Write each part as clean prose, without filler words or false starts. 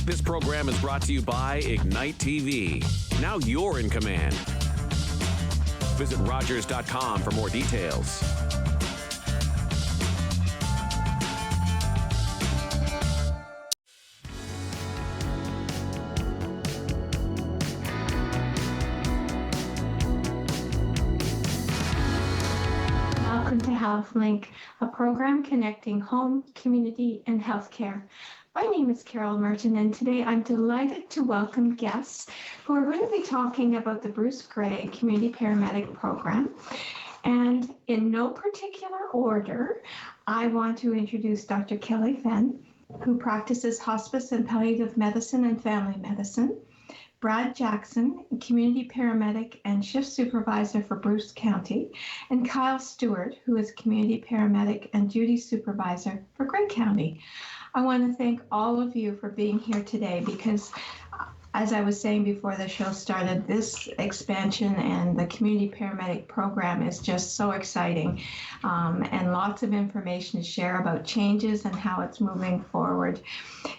This program is brought to you by Ignite TV. Now you're in command. Visit Rogers.com for more details. Welcome to HealthLink, a program connecting home, community, and healthcare. My name is Carol Merton, and today I'm delighted to welcome guests who are going to be talking about the Bruce Gray Community Paramedic Program. And in no particular order, I want to introduce Dr. Kelly Fenn, who practices hospice and palliative medicine and family medicine. Brad Jackson, community paramedic and shift supervisor for Bruce County, and Kyle Stewart, who is community paramedic and duty supervisor for Gray County. I want to thank all of you for being here today because, as I was saying before the show started, this expansion and the community paramedic program is just so exciting, and lots of information to share about changes and how it's moving forward.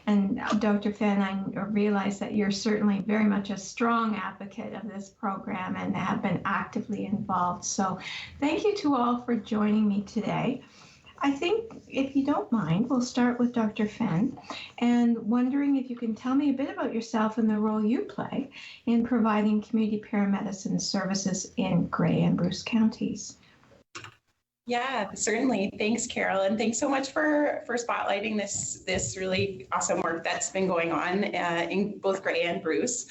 And Dr. Fenn, I realize that you're certainly very much a strong advocate of this program and have been actively involved. So thank you to all for joining me today. I think, if you don't mind, we'll start with Dr. Fenn, and wondering if you can tell me a bit about yourself and the role you play in providing community paramedicine services in Gray and Bruce counties. Yeah, certainly. Thanks, Carol, and thanks so much for spotlighting this really awesome work that's been going on in both Gray and Bruce.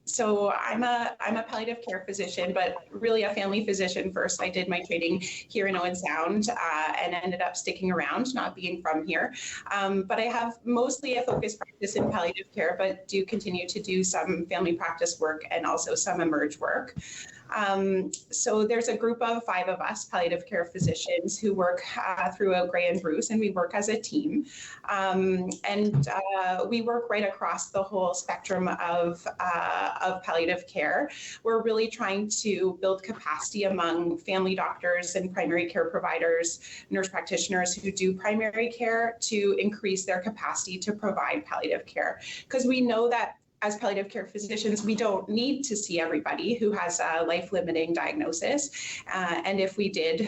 So I'm a palliative care physician, but really a family physician first. I did my training here in Owen Sound and ended up sticking around, not being from here. But I have mostly a focused practice in palliative care, but do continue to do some family practice work and also some emerge work. So there's a group of 5 of us palliative care physicians who work throughout Gray and Bruce, and we work as a team. And we work right across the whole spectrum of palliative care. We're really trying to build capacity among family doctors and primary care providers, nurse practitioners who do primary care to increase their capacity to provide palliative care. Because we know that as palliative care physicians, we don't need to see everybody who has a life-limiting diagnosis. And if we did,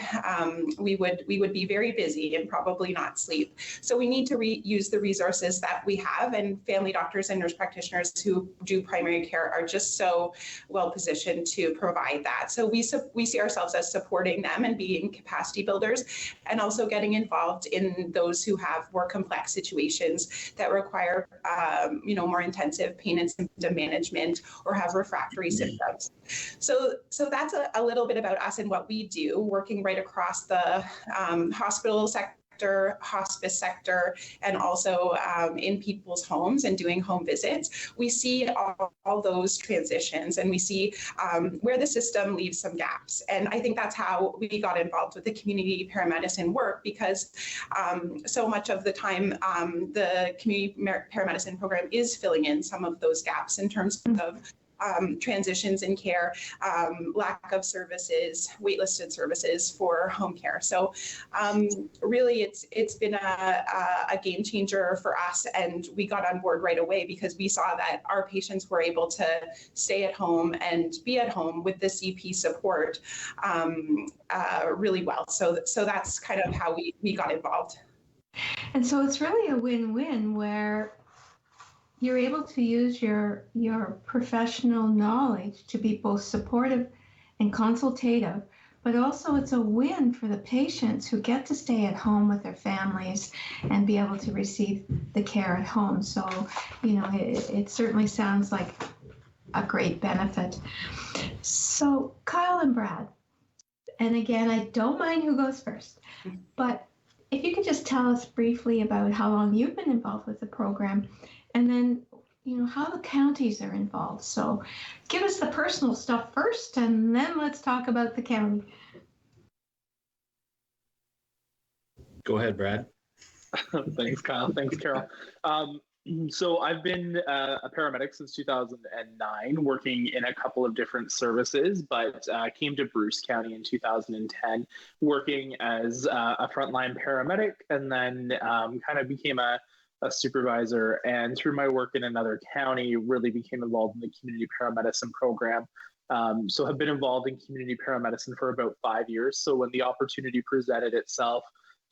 we would be very busy and probably not sleep. So we need to use the resources that we have, and family doctors and nurse practitioners who do primary care are just so well positioned to provide that. So we see ourselves as supporting them and being capacity builders, and also getting involved in those who have more complex situations that require more intensive pain and symptom management or have refractory symptoms. So that's a little bit about us and what we do, working right across the hospital sector, hospice sector, and also in people's homes and doing home visits. We see all those transitions, and we see where the system leaves some gaps. And I think that's how we got involved with the community paramedicine work, because so much of the time the community paramedicine program is filling in some of those gaps in terms of transitions in care, lack of services, waitlisted services for home care. So really it's been a game changer for us, and we got on board right away because we saw that our patients were able to stay at home and be at home with the CP support really well. So that's kind of how we got involved. And so it's really a win-win where you're able to use your professional knowledge to be both supportive and consultative, but also it's a win for the patients who get to stay at home with their families and be able to receive the care at home. So, it certainly sounds like a great benefit. So, Kyle and Brad, and again, I don't mind who goes first, but if you could just tell us briefly about how long you've been involved with the program, and then, how the counties are involved. So give us the personal stuff first, and then let's talk about the county. Go ahead, Brad. Thanks, Kyle. Thanks, Carol. So I've been a paramedic since 2009, working in a couple of different services, but came to Bruce County in 2010, working as a frontline paramedic, and then kind of became a a supervisor, and through my work in another county, really became involved in the community paramedicine program. So have been involved in community paramedicine for about 5 years. So when the opportunity presented itself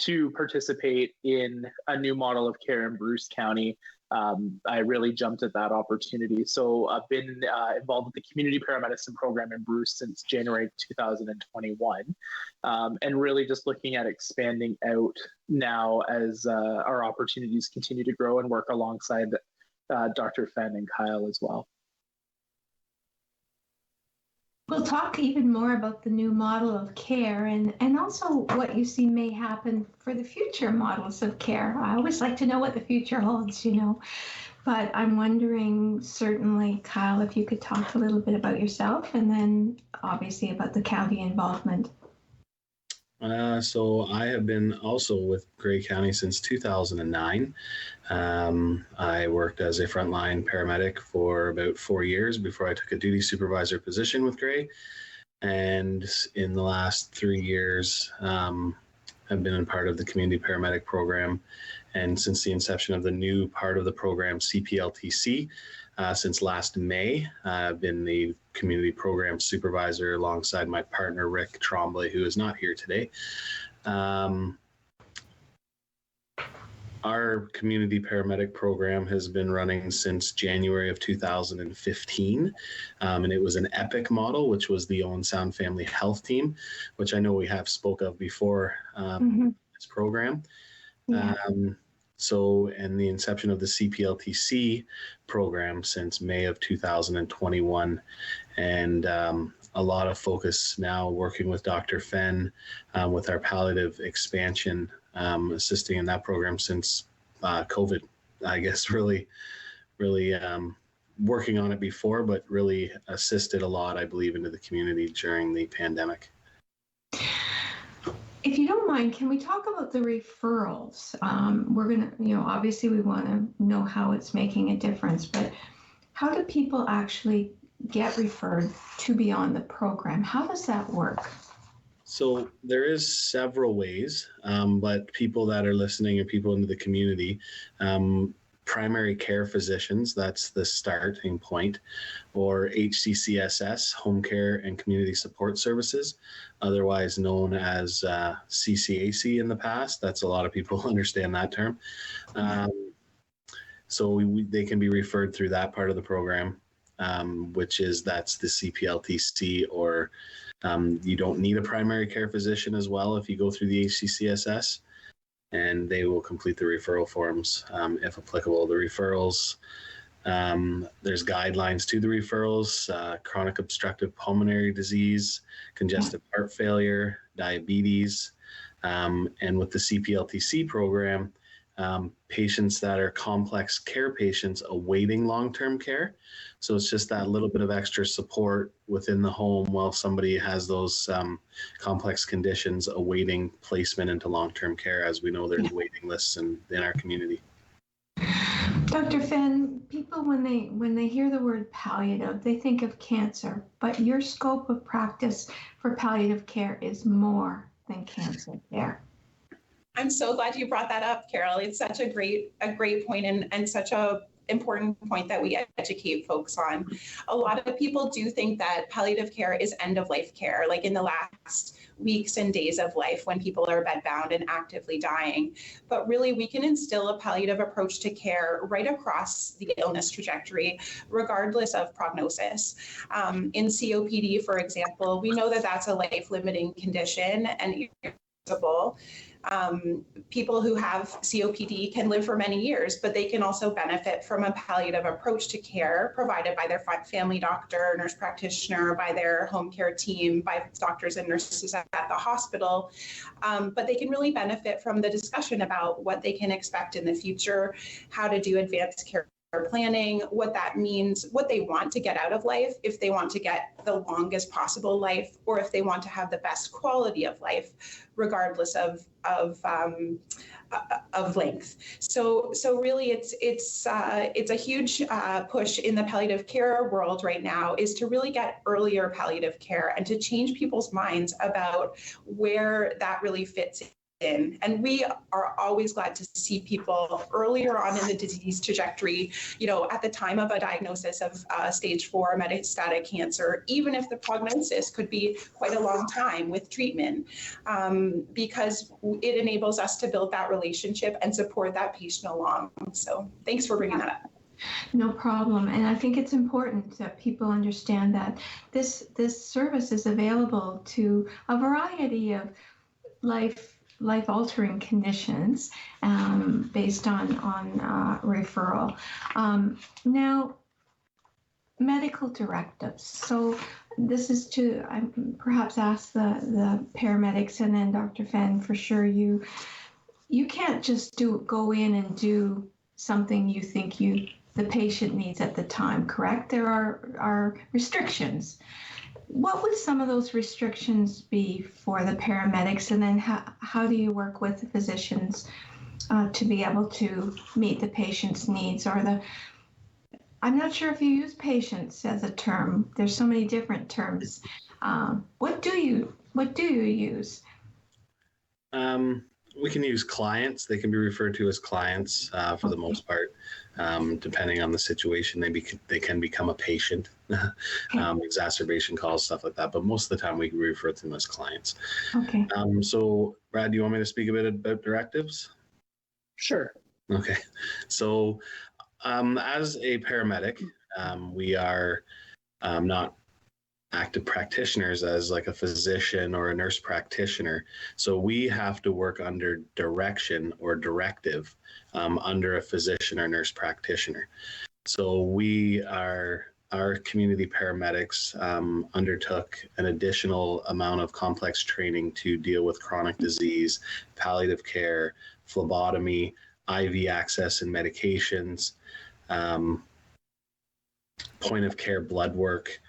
to participate in a new model of care in Bruce County, I really jumped at that opportunity. So I've been involved with the community paramedicine program in Bruce since January 2021, and really just looking at expanding out now as our opportunities continue to grow and work alongside Dr. Fenn and Kyle as well. We'll talk even more about the new model of care and also what you see may happen for the future models of care. I always like to know what the future holds, but I'm wondering, certainly, Kyle, if you could talk a little bit about yourself and then obviously about the county involvement. So I have been also with Grey County since 2009. I worked as a frontline paramedic for about 4 years before I took a duty supervisor position with Grey. And in the last 3 years, I've been a part of the community paramedic program. And since the inception of the new part of the program, CPLTC, since last May, I've been the community program supervisor alongside my partner, Rick Tremblay, who is not here today. Our community paramedic program has been running since January of 2015, and it was an EPIC model, which was the Owen Sound Family Health Team, which I know we have spoke of before this program. Yeah. So, and the inception of the CPLTC program since May of 2021, and a lot of focus now working with Dr. Fenn with our palliative expansion, assisting in that program since COVID. I guess really working on it before, but really assisted a lot, I believe, into the community during the pandemic. If you don't mind, can we talk about the referrals? We're going to, obviously we want to know how it's making a difference, but how do people actually get referred to be on the program? How does that work? So there is several ways, but people that are listening and people into the community, primary care physicians, that's the starting point, or HCCSS, Home Care and Community Support Services, otherwise known as CCAC in the past. That's a lot of people understand that term. So they can be referred through that part of the program, that's the CPLTC, or you don't need a primary care physician as well if you go through the HCCSS. And they will complete the referral forms if applicable. The referrals, there's guidelines to the referrals: chronic obstructive pulmonary disease, congestive heart failure, diabetes, and with the CPLTC program, patients that are complex care patients awaiting long-term care. So it's just that little bit of extra support within the home while somebody has those complex conditions awaiting placement into long-term care. As we know, there's waiting lists in our community. Dr. Fenn, people, when they hear the word palliative, they think of cancer, but your scope of practice for palliative care is more than cancer care. I'm so glad you brought that up, Carol. It's such a great point and such a important point that we educate folks on. A lot of people do think that palliative care is end of life care, like in the last weeks and days of life when people are bedbound and actively dying. But really, we can instill a palliative approach to care right across the illness trajectory, regardless of prognosis. In COPD, for example, we know that that's a life-limiting condition and irreversible. People who have COPD can live for many years, but they can also benefit from a palliative approach to care provided by their family doctor, nurse practitioner, by their home care team, by doctors and nurses at the hospital. But they can really benefit from the discussion about what they can expect in the future, how to do advanced care planning, what that means, what they want to get out of life, if they want to get the longest possible life, or if they want to have the best quality of life, regardless of length. So really, it's a huge push in the palliative care world right now, is to really get earlier palliative care and to change people's minds about where that really fits in. And we are always glad to see people earlier on in the disease trajectory, at the time of a diagnosis of stage 4 metastatic cancer, even if the prognosis could be quite a long time with treatment, because it enables us to build that relationship and support that patient along. So thanks for bringing that up. No problem. And I think it's important that people understand that this service is available to a variety of life-altering conditions based on referral. Now, medical directives. So this is to perhaps ask the paramedics, and then Dr. Fenn, for sure, you can't just go in and do something you think the patient needs at the time, correct? There are restrictions. What would some of those restrictions be for the paramedics, and then how do you work with the physicians to be able to meet the patient's needs? I'm not sure if you use patients as a term. There's so many different terms. What do you use? We can use clients. They can be referred to as clients for the most part. Depending on the situation, they can become a patient, exacerbation calls, stuff like that. But most of the time we refer to them as clients. Okay. So Brad, do you want me to speak a bit about directives? Sure. Okay. So as a paramedic, we are not active practitioners as like a physician or a nurse practitioner. So we have to work under direction or directive under a physician or nurse practitioner. So our community paramedics undertook an additional amount of complex training to deal with chronic disease, palliative care, phlebotomy, IV access and medications, point of care blood work,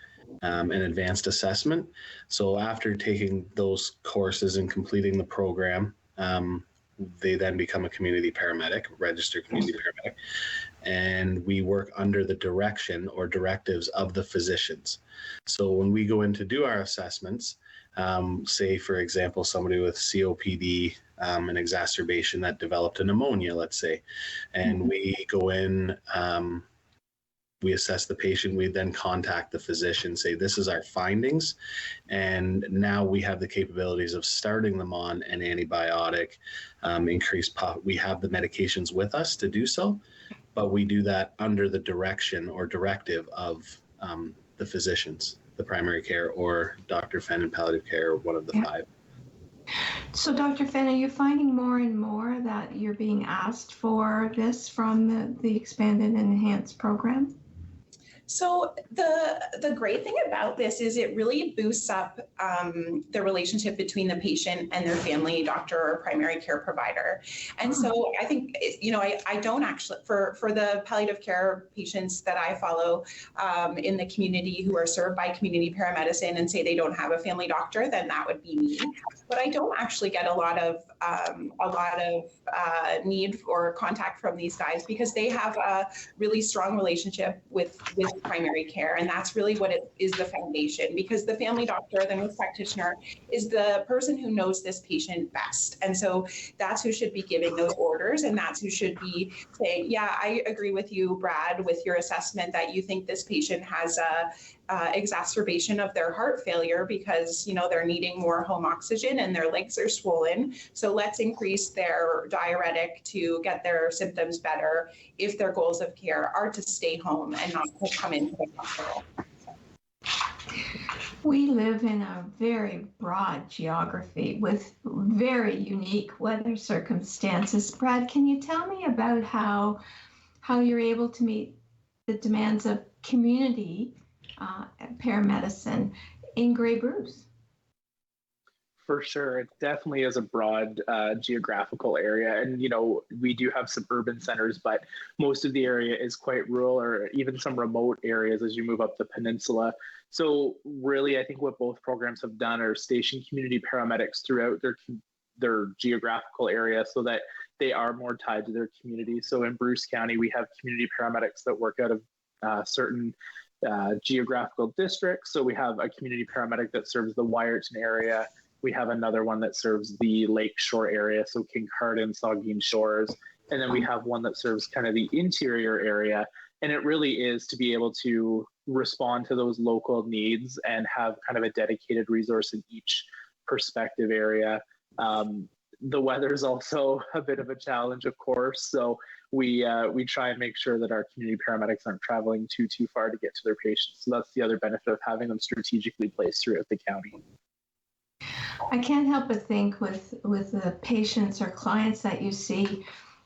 and advanced assessment. So after taking those courses and completing the program, they then become a community paramedic, registered community paramedic, and we work under the direction or directives of the physicians. So when we go in to do our assessments, say for example, somebody with COPD, an exacerbation that developed a pneumonia, let's say, and we go in, we assess the patient, we then contact the physician, say this is our findings, and now we have the capabilities of starting them on an antibiotic, we have the medications with us to do so, but we do that under the direction or directive of the physicians, the primary care or Dr. Fenn and palliative care, or one of the 5. So Dr. Fenn, are you finding more and more that you're being asked for this from the expanded and enhanced program? So the great thing about this is it really boosts up the relationship between the patient and their family doctor or primary care provider. And so I think, I don't actually, for the palliative care patients that I follow in the community who are served by community paramedicine and say they don't have a family doctor, then that would be me. But I don't actually get a lot of need or contact from these guys because they have a really strong relationship with primary care, and that's really what it is, the foundation, because the family doctor, the nurse practitioner, is the person who knows this patient best, and so that's who should be giving those orders, and that's who should be saying, yeah, I agree with you, Brad, with your assessment that you think this patient has a exacerbation of their heart failure because they're needing more home oxygen and their legs are swollen, so let's increase their diuretic to get their symptoms better if their goals of care are to stay home and not to come into the hospital. We live in a very broad geography with very unique weather circumstances. Brad, can you tell me about how you're able to meet the demands of community paramedicine in Grey Bruce? For sure. It definitely is a broad geographical area. And, we do have some urban centers, but most of the area is quite rural, or even some remote areas as you move up the peninsula. So really, I think what both programs have done are station community paramedics throughout their geographical area so that they are more tied to their community. So in Bruce County, we have community paramedics that work out of certain geographical districts. So we have a community paramedic that serves the Wyerton area, We have another one that serves the Lakeshore area, so Kincardine, Saugeen Shores. And then we have one that serves kind of the interior area. And it really is to be able to respond to those local needs and have kind of a dedicated resource in each perspective area. The weather is also a bit of a challenge, of course. So we try and make sure that our community paramedics aren't traveling too far to get to their patients. So that's the other benefit of having them strategically placed throughout the county. I can't help but think with the patients or clients that you see,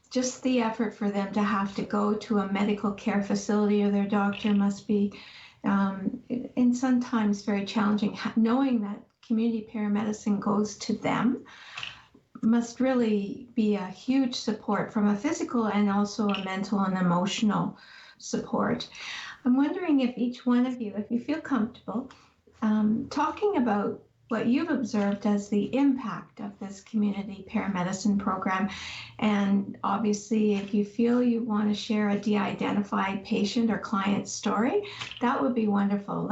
just the effort for them to have to go to a medical care facility or their doctor must be, and sometimes very challenging. Knowing that community paramedicine goes to them must really be a huge support from a physical and also a mental and emotional support. I'm wondering if each one of you, if you feel comfortable, talking about what you've observed as the impact of this community paramedicine program. And obviously, if you feel you want to share a de-identified patient or client story, that would be wonderful.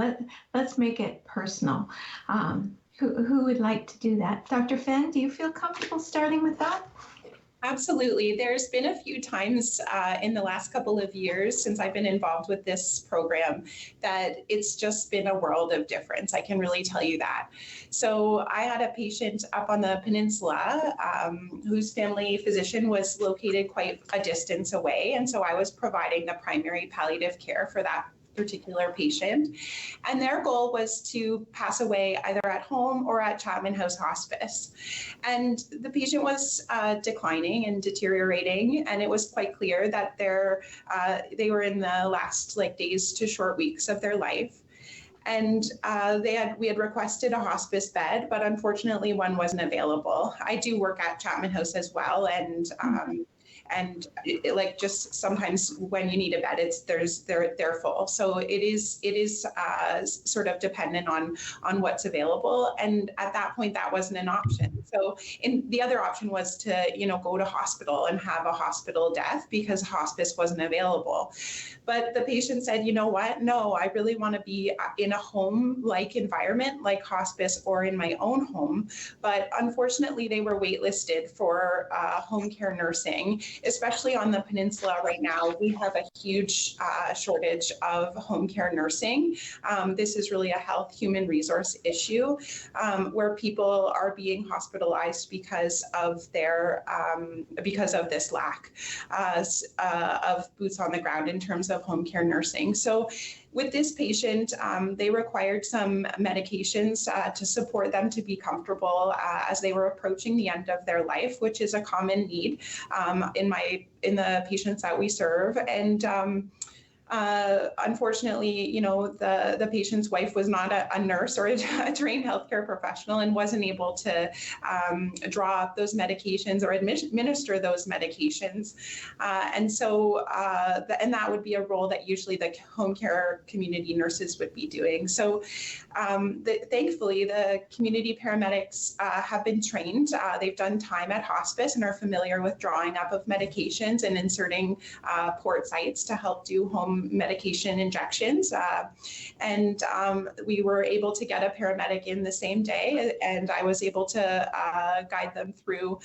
Let's make it personal. Who would like to do that? Dr. Fenn, do you feel comfortable starting with that? Absolutely. There's been a few times in the last couple of years since I've been involved with this program that it's just been a world of difference. I can really tell you that. So I had a patient up on the peninsula whose family physician was located quite a distance away. And so I was providing the primary palliative care for that particular patient. And their goal was to pass away either at home or at Chapman House Hospice. And the patient was declining and deteriorating. And it was quite clear that they were in the last days to short weeks of their life. And we had requested a hospice bed, but unfortunately one wasn't available. I do work at Chapman House as well. And just sometimes when you need a bed, they're full. So it is sort of dependent on what's available. And at that point, that wasn't an option. So the other option was to go to hospital and have a hospital death because hospice wasn't available. But the patient said, you know what? No, I really want to be in a home-like environment, like hospice or in my own home. But unfortunately, they were waitlisted for home care nursing. Especially on the peninsula right now, we have a huge shortage of home care nursing. This is really a health human resource issue where people are being hospitalized because of this lack of boots on the ground in terms of home care nursing. So with this patient, they required some medications to support them to be comfortable as they were approaching the end of their life, which is a common need in the patients that we serve. And unfortunately, the patient's wife was not a nurse or a trained healthcare professional and wasn't able to draw up those medications or administer those medications. And that would be a role that usually the home care community nurses would be doing. So thankfully, the community paramedics have been trained. They've done time at hospice and are familiar with drawing up of medications and inserting port sites to help do home medication injections. And we were able to get a paramedic in the same day, and I was able to guide them through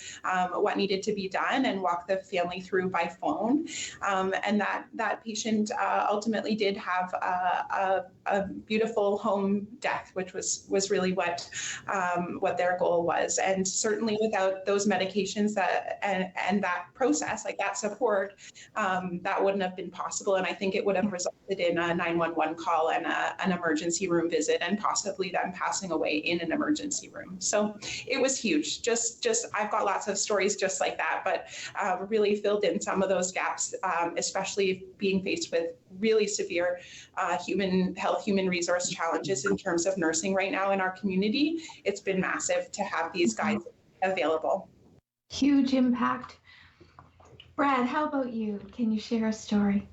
what needed to be done and walk the family through by phone. And that patient ultimately did have a beautiful home death, which was really what their goal was. And certainly without those medications and that process, like that support, that wouldn't have been possible. And I think it would have resulted in a 911 call and an emergency room visit, and possibly them passing away in an emergency room. So it was huge. Just I've got lots of stories just like that, but really filled in some of those gaps, especially being faced with really severe human resource challenges in terms of nursing right now in our community. It's been massive to have these guys available. Huge impact. Brad, how about you? Can you share a story?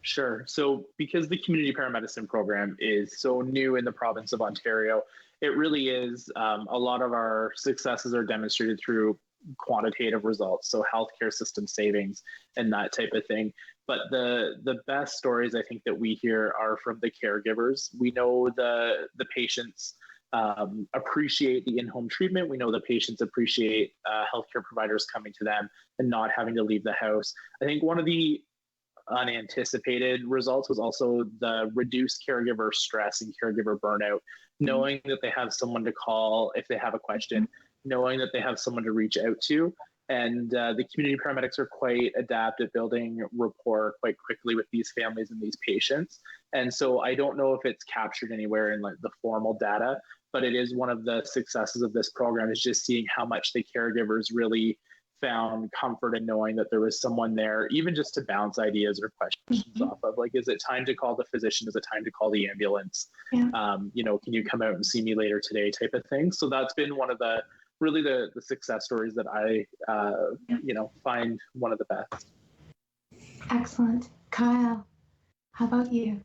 Sure. So because the community paramedicine program is so new in the province of Ontario, it really is a lot of our successes are demonstrated through quantitative results, so healthcare system savings and that type of thing. But the best stories I think that we hear are from the caregivers. We know the patients appreciate the in-home treatment. We know the patients appreciate healthcare providers coming to them and not having to leave the house. I think one of the unanticipated results was also the reduced caregiver stress and caregiver burnout, knowing that they have someone to call if they have a question, knowing that they have someone to reach out to. And the community paramedics are quite adept at building rapport quite quickly with these families and these patients. And so I don't know if it's captured anywhere in like the formal data, but it is one of the successes of this program, is just seeing how much the caregivers really found comfort in knowing that there was someone there, even just to bounce ideas or questions off of. Like, is it time to call the physician? Is it time to call the ambulance? Yeah. Can you come out and see me later today, type of thing. So that's been one of the really the success stories that I find one of the best. Excellent. Kyle, how about you?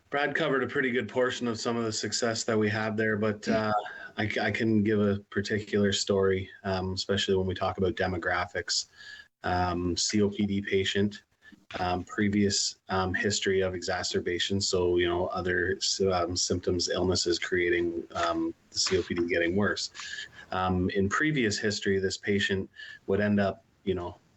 Brad covered a pretty good portion of some of the success that we have there, but I can give a particular story, especially when we talk about demographics. COPD patient, previous history of exacerbation, so other symptoms, illnesses creating the COPD getting worse. In previous history, this patient would end up,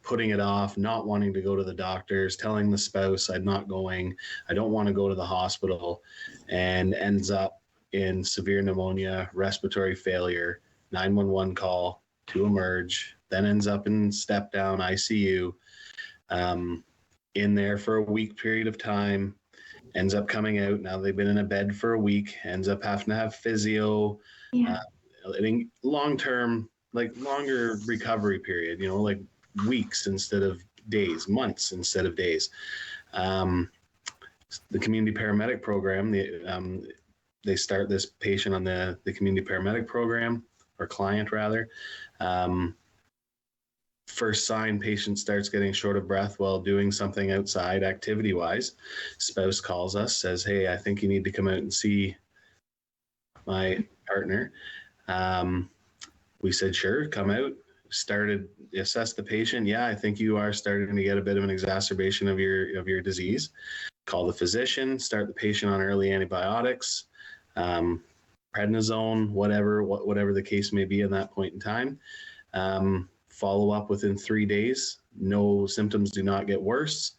putting it off, not wanting to go to the doctors, telling the spouse, I'm not going, I don't want to go to the hospital, and ends up in severe pneumonia, respiratory failure, 911 call to emerge, then ends up in step down ICU, in there for a week period of time, ends up coming out. Now they've been in a bed for a week, ends up having to have physio, long-term, like longer recovery period, like weeks instead of days, months instead of days. The community paramedic program, they start this patient on the community paramedic program, or client rather. First sign, patient starts getting short of breath while doing something outside activity wise. Spouse calls us, says, hey, I think you need to come out and see my partner. We said, sure, come out. Started assess the patient. Yeah, I think you are starting to get a bit of an exacerbation of your disease. Call the physician, start the patient on early antibiotics, prednisone, whatever the case may be in that point in time. Follow up within 3 days. No symptoms do not get worse.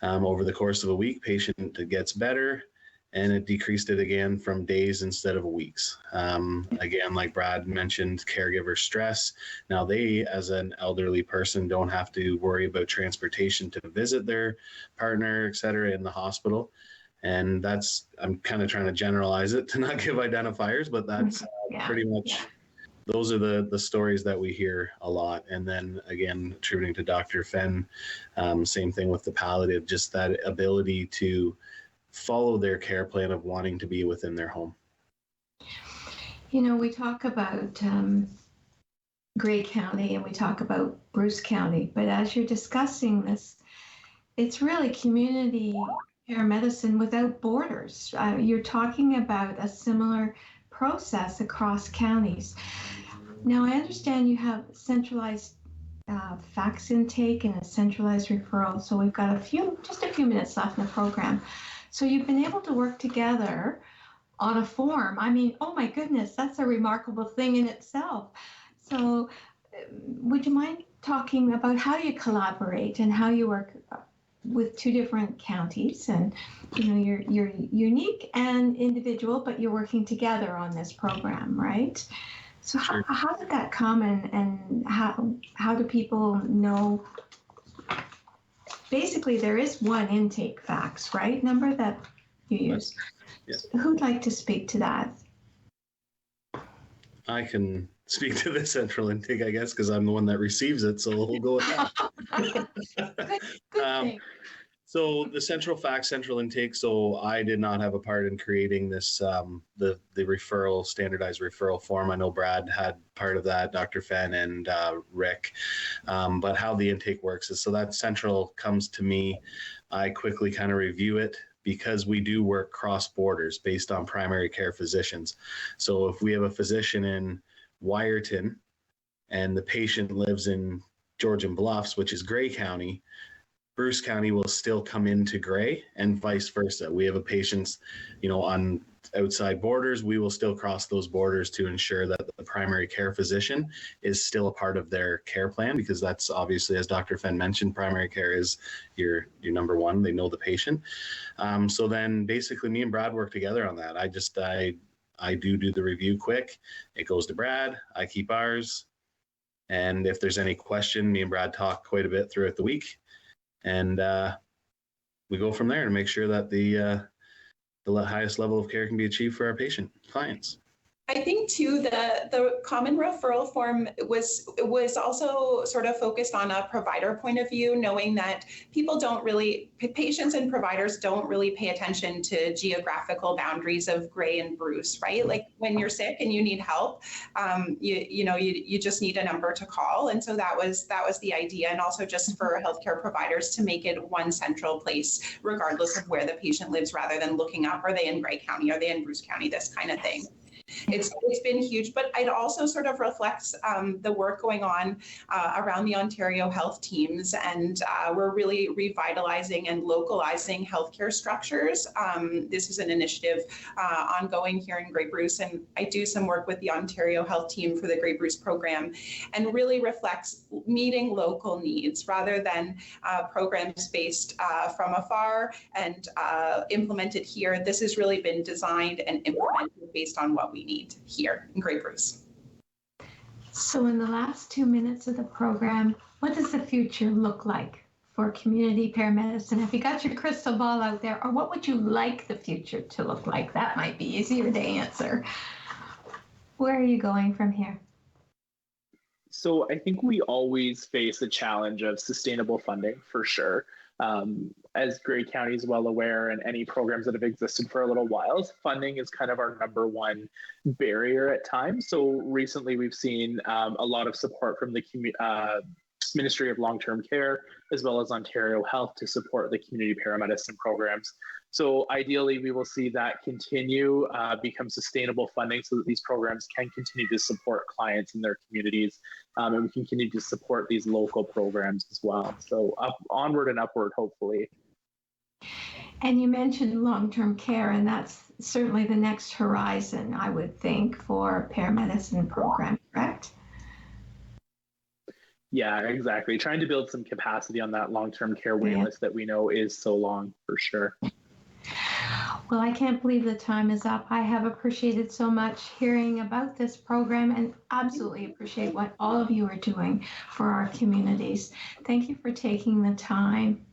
Over the course of a week, patient gets better, and it decreased it again from days instead of weeks. Again, like Brad mentioned, caregiver stress. Now they, as an elderly person, don't have to worry about transportation to visit their partner, et cetera, in the hospital. And that's, I'm kind of trying to generalize it to not give identifiers, but that's pretty much, those are the stories that we hear a lot. And then again, attributing to Dr. Fenn, same thing with the palliative, just that ability to follow their care plan of wanting to be within their home. We talk about Grey County and we talk about Bruce County, but as you're discussing this, it's really community paramedicine without borders. You're talking about a similar process across counties. Now, I understand you have centralized fax intake and a centralized referral, so we've got just a few minutes left in the program. So you've been able to work together on a form. I mean, oh my goodness, that's a remarkable thing in itself. So would you mind talking about how you collaborate and how you work with two different counties? And you're unique and individual, but you're working together on this program, right? So Sure. How did that come, and how do people know? Basically, there is one intake fax, right, number that you use. Yes. Who'd like to speak to that? I can speak to the central intake, I guess, because I'm the one that receives it, so we'll go with that. Good thing. So the central fax, central intake, so I did not have a part in creating this, the referral, standardized referral form. I know Brad had part of that, Dr. Fenn and Rick, but how the intake works is, so that central comes to me, I quickly kind of review it, because we do work cross borders based on primary care physicians. So if we have a physician in Wyerton and the patient lives in Georgian Bluffs, which is Grey County, Bruce County will still come into Grey, and vice versa. We have a patient, on outside borders, we will still cross those borders to ensure that the primary care physician is still a part of their care plan, because that's obviously, as Dr. Fenn mentioned, primary care is your number one. They know the patient. So then basically me and Brad work together on that. I do the review quick. It goes to Brad. I keep ours. And if there's any question, me and Brad talk quite a bit throughout the week. And we go from there to make sure that the highest level of care can be achieved for our patient clients. I think too, the common referral form was also sort of focused on a provider point of view, knowing that patients and providers don't really pay attention to geographical boundaries of gray and Bruce, right? Like when you're sick and you need help, you just need a number to call. And so that was the idea. And also just for healthcare providers to make it one central place, regardless of where the patient lives, rather than looking up, are they in Gray County? Are they in Bruce County? This kind of thing. It's been huge, but it also sort of reflects the work going on around the Ontario health teams, and we're really revitalizing and localizing healthcare structures. This is an initiative ongoing here in Grey Bruce, and I do some work with the Ontario health team for the Grey Bruce program, and really reflects meeting local needs rather than programs based from afar and implemented here. This has really been designed and implemented based on what we need here in Grey Bruce. So in the last 2 minutes of the program, what does the future look like for community paramedicine? Have you got your crystal ball out there, or what would you like the future to look like? That might be easier to answer. Where are you going from here? So I think we always face the challenge of sustainable funding, for sure. As Grey County is well aware, and any programs that have existed for a little while, funding is kind of our number one barrier at times. So recently we've seen a lot of support from the Ministry of Long-Term Care, as well as Ontario Health, to support the community paramedicine programs. So ideally, we will see that continue, become sustainable funding, so that these programs can continue to support clients in their communities, and we can continue to support these local programs as well. So onward and upward, hopefully. And you mentioned long-term care, and that's certainly the next horizon, I would think, for paramedicine program, correct? Yeah, exactly. Trying to build some capacity on that long-term care waitlist that we know is so long, for sure. Well, I can't believe the time is up. I have appreciated so much hearing about this program, and absolutely appreciate what all of you are doing for our communities. Thank you for taking the time.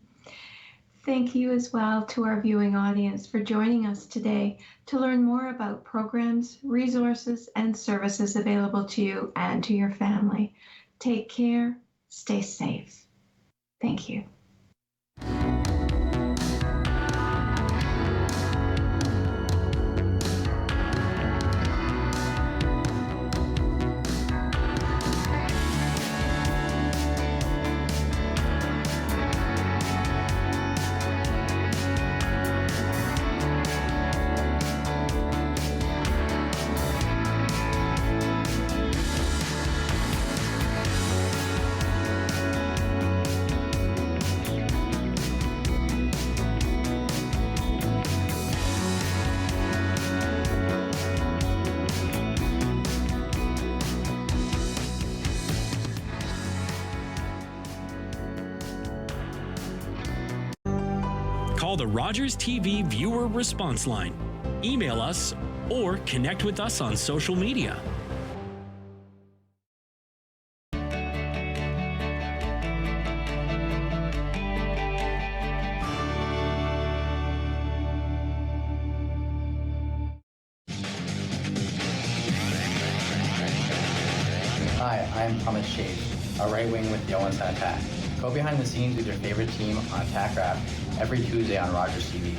Thank you as well to our viewing audience for joining us today to learn more about programs, resources, and services available to you and to your family. Take care, stay safe. Thank you. Call the Rogers TV viewer response line, email us, or connect with us on social media. Hi, I'm Thomas Shade, a right wing with the Owens Attack. Go behind the scenes with your favorite team on Attack Rap every Tuesday on Rogers TV.